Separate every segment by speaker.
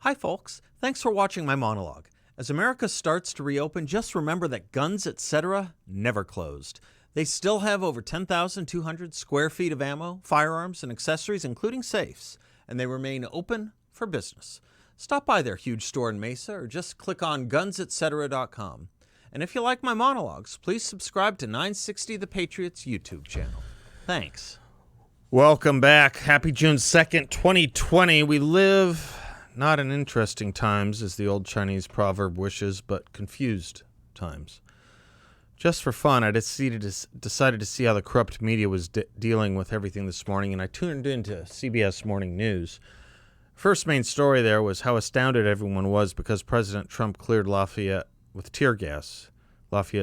Speaker 1: Hi, folks. Thanks for watching my monologue. As America starts to reopen, just remember that Guns Etc. never closed. They still have over 10,200 square feet of ammo, firearms, and accessories, including safes, and they remain open for business. Stop by their huge store in Mesa or just click on gunsetcetera.com. And if you like my monologues, please subscribe to 960 The Patriots YouTube channel. Thanks. Welcome back. Happy June 2nd, 2020. We live not in interesting times, as the old Chinese proverb wishes, but confused times. Just for fun, I decided to see how the corrupt media was dealing with everything this morning, and I tuned into CBS Morning News. First main story there was how astounded everyone was because President Trump cleared Lafayette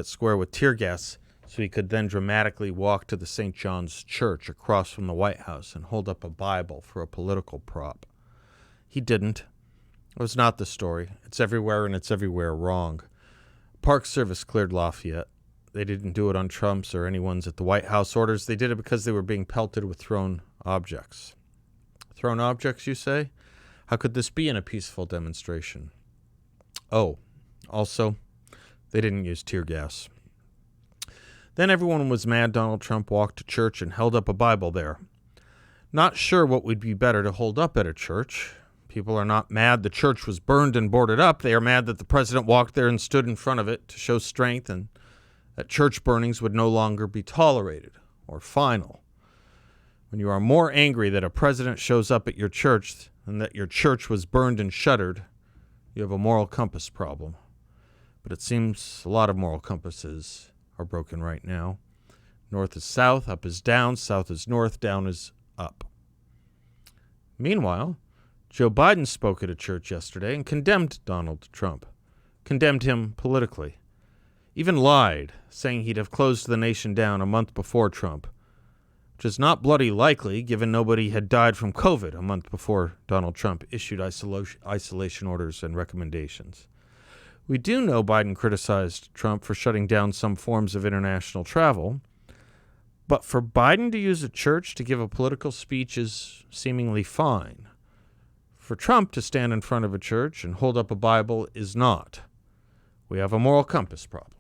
Speaker 1: Square with tear gas, so he could then dramatically walk to the St. John's Church across from the White House and hold up a Bible for a political prop. He didn't. It was not the story. It's everywhere, and it's everywhere wrong. Park Service cleared Lafayette. They didn't do it on Trump's or anyone's at the White House orders. They did it because they were being pelted with thrown objects. Thrown objects, you say? How could this be in a peaceful demonstration? Oh, also, they didn't use tear gas. Then everyone was mad Donald Trump walked to church and held up a Bible there. Not sure what would be better to hold up at a church. People are not mad the church was burned and boarded up. They are mad that the president walked there and stood in front of it to show strength and that church burnings would no longer be tolerated or final. When you are more angry that a president shows up at your church than that your church was burned and shuttered, you have a moral compass problem. But it seems a lot of moral compasses are broken right now. North is south, up is down, south is north, down is up. Meanwhile, Joe Biden spoke at a church yesterday and condemned Donald Trump, condemned him politically, even lied, saying he'd have closed the nation down a month before Trump, which is not bloody likely given nobody had died from COVID a month before Donald Trump issued isolation orders and recommendations. We do know Biden criticized Trump for shutting down some forms of international travel, but for Biden to use a church to give a political speech is seemingly fine. For Trump to stand in front of a church and hold up a Bible is not. We have a moral compass problem.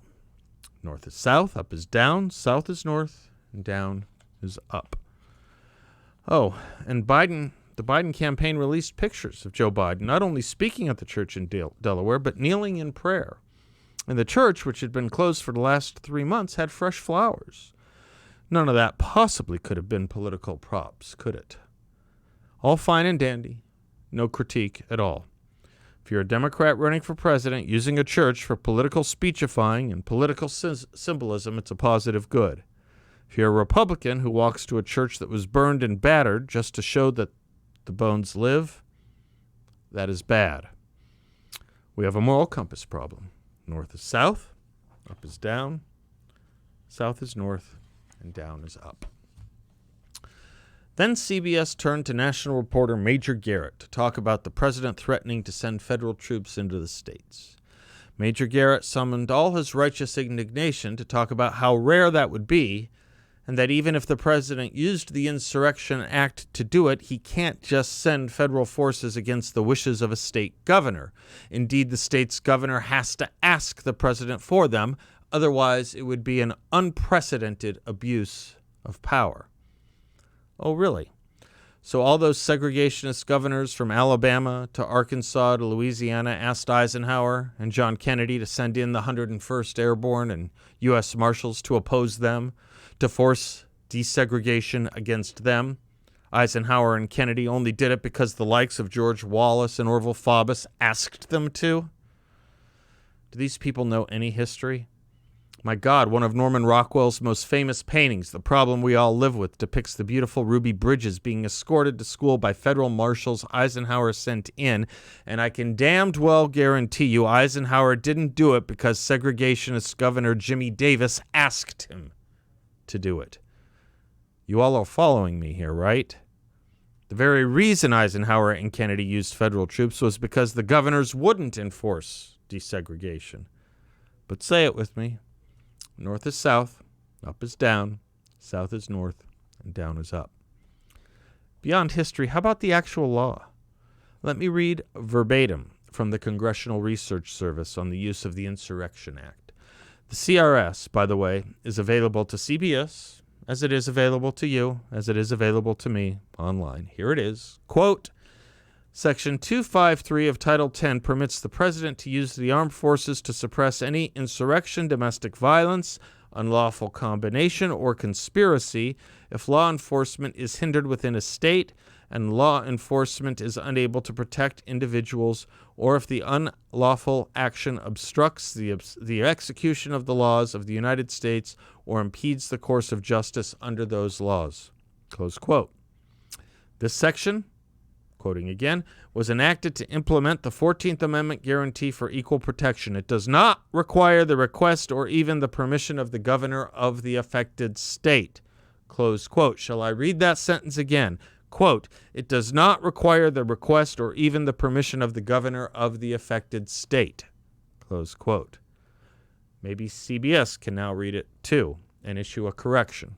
Speaker 1: North is south, up is down, south is north, and down is up. Oh, and the Biden campaign released pictures of Joe Biden not only speaking at the church in Delaware, but kneeling in prayer. And the church, which had been closed for the last 3 months, had fresh flowers. None of that possibly could have been political props, could it? All fine and dandy. No critique at all. If you're a Democrat running for president using a church for political speechifying and political symbolism, it's a positive good. If you're a Republican who walks to a church that was burned and battered just to show that the bones live, that is bad. We have a moral compass problem. North is south, up is down, south is north, and down is up. Then CBS turned to national reporter Major Garrett to talk about the president threatening to send federal troops into the states. Major Garrett summoned all his righteous indignation to talk about how rare that would be, and that even if the president used the Insurrection Act to do it, he can't just send federal forces against the wishes of a state governor. Indeed, the state's governor has to ask the president for them, otherwise it would be an unprecedented abuse of power. Oh, really? So all those segregationist governors from Alabama to Arkansas to Louisiana asked Eisenhower and John Kennedy to send in the 101st Airborne and U.S. Marshals to oppose them, to force desegregation against them. Eisenhower and Kennedy only did it because the likes of George Wallace and Orville Faubus asked them to. Do these people know any history? My God, one of Norman Rockwell's most famous paintings, The Problem We All Live With, depicts the beautiful Ruby Bridges being escorted to school by federal marshals Eisenhower sent in, and I can damned well guarantee you Eisenhower didn't do it because segregationist Governor Jimmy Davis asked him to do it. You all are following me here, right? The very reason Eisenhower and Kennedy used federal troops was because the governors wouldn't enforce desegregation. But say it with me. North is south, up is down, south is north, and down is up. Beyond history, how about the actual law? Let me read verbatim from the Congressional Research Service on the use of the Insurrection Act. The CRS, by the way, is available to CBS, as it is available to you, as it is available to me online. Here it is. Quote, Section 253 of Title 10 permits the President to use the armed forces to suppress any insurrection, domestic violence, unlawful combination, or conspiracy if law enforcement is hindered within a state and law enforcement is unable to protect individuals, or if the unlawful action obstructs the execution of the laws of the United States or impedes the course of justice under those laws. Close quote. This section, quoting again, was enacted to implement the 14th Amendment guarantee for equal protection. It does not require the request or even the permission of the governor of the affected state. Close quote. Shall I read that sentence again? Quote, it does not require the request or even the permission of the governor of the affected state. Close quote. Maybe CBS can now read it too and issue a correction.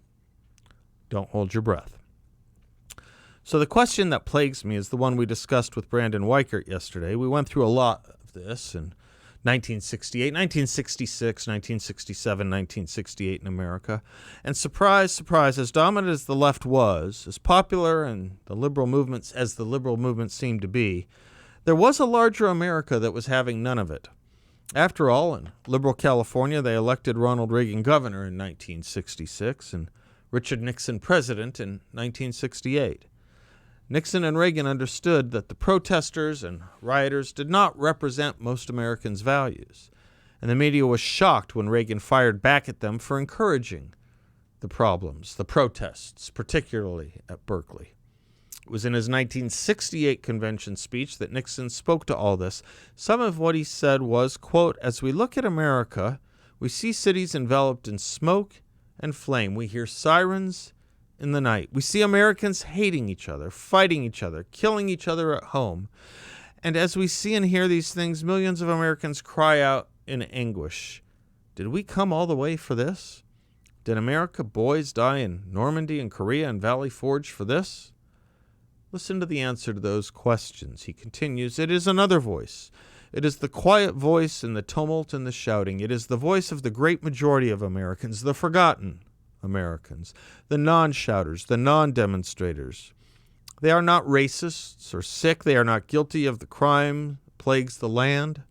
Speaker 1: Don't hold your breath. So the question that plagues me is the one we discussed with Brandon Weichert yesterday. We went through a lot of this in 1968, 1966, 1967, 1968 in America. And surprise, surprise, as dominant as the left was, as popular and the liberal movements as the liberal movement seemed to be, there was a larger America that was having none of it. After all, in liberal California, they elected Ronald Reagan governor in 1966 and Richard Nixon president in 1968. Nixon and Reagan understood that the protesters and rioters did not represent most Americans' values, and the media was shocked when Reagan fired back at them for encouraging the problems, the protests, particularly at Berkeley. It was in his 1968 convention speech that Nixon spoke to all this. Some of what he said was, quote, as we look at America, we see cities enveloped in smoke and flame. We hear sirens in the night. We see Americans hating each other, fighting each other, killing each other at home. And as we see and hear these things, millions of Americans cry out in anguish. Did we come all the way for this? Did America boys die in Normandy and Korea and Valley Forge for this? Listen to the answer to those questions. He continues, it is another voice. It is the quiet voice in the tumult and the shouting. It is the voice of the great majority of Americans, the forgotten Americans, the non-shouters, the non-demonstrators. They are not racists or sick. They are not guilty of the crime that plagues the land.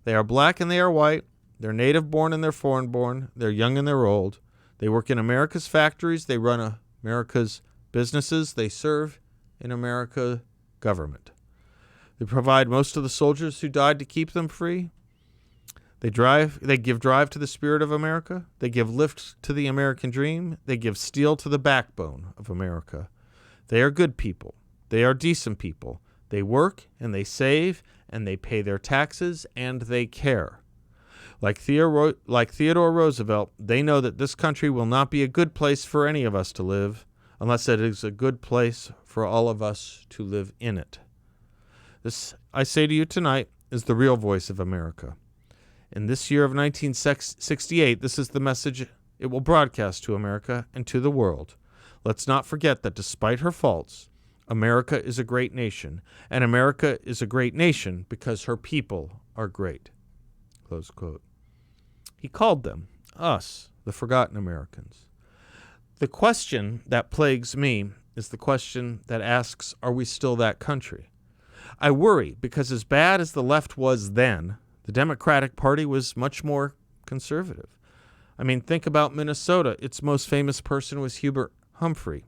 Speaker 1: They are black and they are white. They're native-born and they're foreign-born. They're young and they're old. They work in America's factories. They run America's businesses. They serve in America's government. They provide most of the soldiers who died to keep them free. They give drive to the spirit of America. They give lift to the American dream. They give steel to the backbone of America. They are good people. They are decent people. They work and they save and they pay their taxes and they care. Like Theodore Roosevelt, they know that this country will not be a good place for any of us to live unless it is a good place for all of us to live in it. This, I say to you tonight, is the real voice of America. In this year of 1968, this is the message it will broadcast to America and to the world. Let's not forget that despite her faults, America is a great nation, and America is a great nation because her people are great. Close quote. He called them, us, the forgotten Americans. The question that plagues me is the question that asks, are we still that country? I worry because as bad as the left was then, the Democratic Party was much more conservative. I mean, think about Minnesota. Its most famous person was Hubert Humphrey.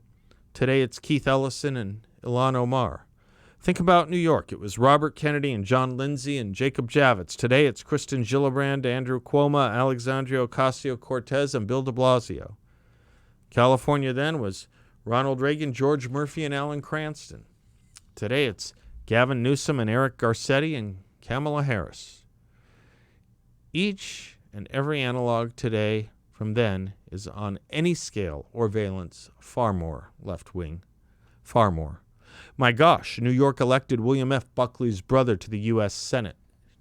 Speaker 1: Today it's Keith Ellison and Ilhan Omar. Think about New York. It was Robert Kennedy and John Lindsay and Jacob Javits. Today it's Kristen Gillibrand, Andrew Cuomo, Alexandria Ocasio-Cortez, and Bill de Blasio. California then was Ronald Reagan, George Murphy, and Alan Cranston. Today it's Gavin Newsom and Eric Garcetti and Kamala Harris. Each and every analog today from then is on any scale or valence far more left-wing. Far more. My gosh, New York elected William F. Buckley's brother to the U.S. Senate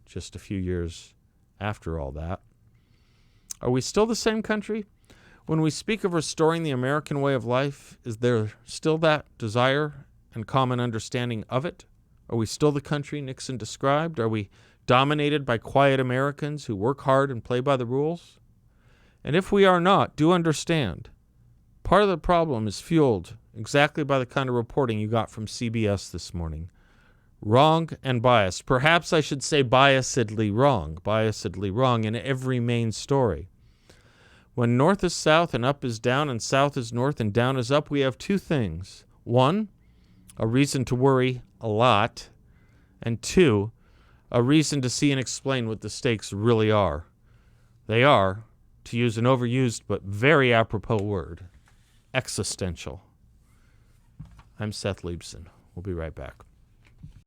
Speaker 1: just a few years after all that. Are we still the same country? When we speak of restoring the American way of life, is there still that desire and common understanding of it? Are we still the country Nixon described? Are we dominated by quiet Americans who work hard and play by the rules? And if we are not, do understand, part of the problem is fueled exactly by the kind of reporting you got from CBS this morning. Wrong and biased. Perhaps I should say biasedly wrong in every main story. When north is south and up is down and south is north and down is up, we have two things. One, a reason to worry a lot, and two, a reason to see and explain what the stakes really are. They are, to use an overused but very apropos word, existential. I'm Seth Leibson. We'll be right back.